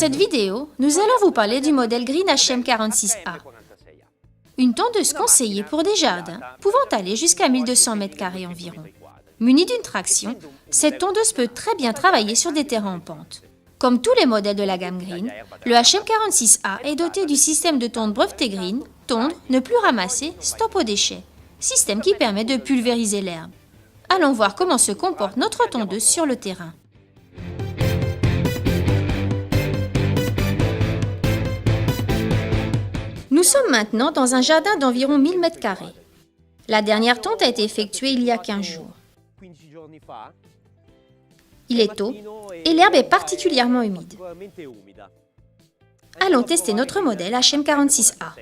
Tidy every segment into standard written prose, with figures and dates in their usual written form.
cette vidéo, nous allons vous parler du modèle Green HM46A. Une tondeuse conseillée pour des jardins, pouvant aller jusqu'à 1200 m² environ. Munie d'une traction, cette tondeuse peut très bien travailler sur des terrains en pente. Comme tous les modèles de la gamme Green, le HM46A est doté du système de tonde breveté Green, tondre, ne plus ramasser, stop aux déchets, système qui permet de pulvériser l'herbe. Allons voir comment se comporte notre tondeuse sur le terrain. Nous sommes maintenant dans un jardin d'environ 1000 m². La dernière tonte a été effectuée il y a 15 jours. Il est tôt et l'herbe est particulièrement humide. Allons tester notre modèle HM46A.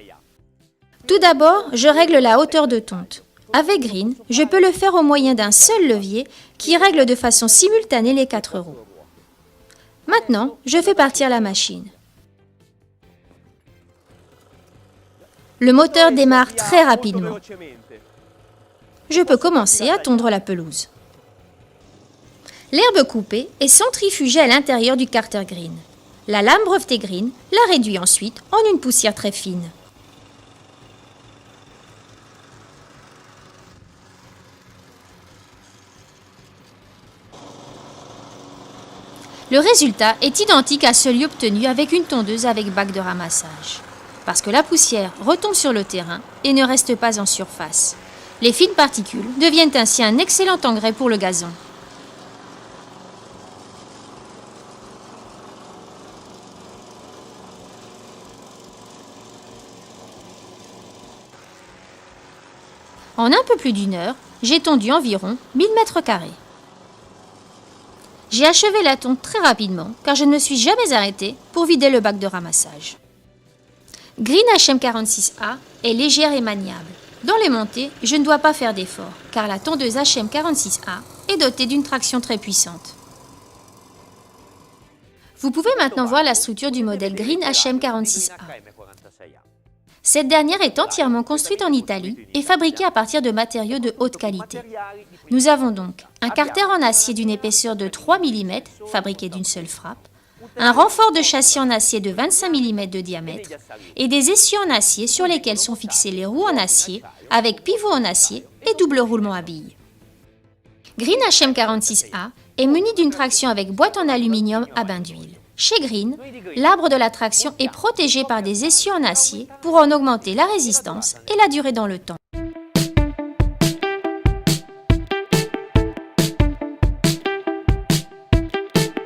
Tout d'abord, je règle la hauteur de tonte. Avec Green, je peux le faire au moyen d'un seul levier qui règle de façon simultanée les 4 roues. Maintenant, je fais partir la machine. Le moteur démarre très rapidement. Je peux commencer à tondre la pelouse. L'herbe coupée est centrifugée à l'intérieur du carter Green. La lame brevetée Green la réduit ensuite en une poussière très fine. Le résultat est identique à celui obtenu avec une tondeuse avec bac de ramassage. Parce que la poussière retombe sur le terrain et ne reste pas en surface. Les fines particules deviennent ainsi un excellent engrais pour le gazon. En un peu plus d'une heure, j'ai tondu environ 1000 m². J'ai achevé la tonte très rapidement car je ne me suis jamais arrêtée pour vider le bac de ramassage. Green HM46A est légère et maniable. Dans les montées, je ne dois pas faire d'efforts car la tondeuse HM46A est dotée d'une traction très puissante. Vous pouvez maintenant voir la structure du modèle Green HM46A. Cette dernière est entièrement construite en Italie et fabriquée à partir de matériaux de haute qualité. Nous avons donc un carter en acier d'une épaisseur de 3 mm, fabriqué d'une seule frappe, un renfort de châssis en acier de 25 mm de diamètre et des essieux en acier sur lesquels sont fixées les roues en acier avec pivot en acier et double roulement à billes. Green HM46A est muni d'une traction avec boîte en aluminium à bain d'huile. Chez Green, l'arbre de la traction est protégé par des essieux en acier pour en augmenter la résistance et la durée dans le temps.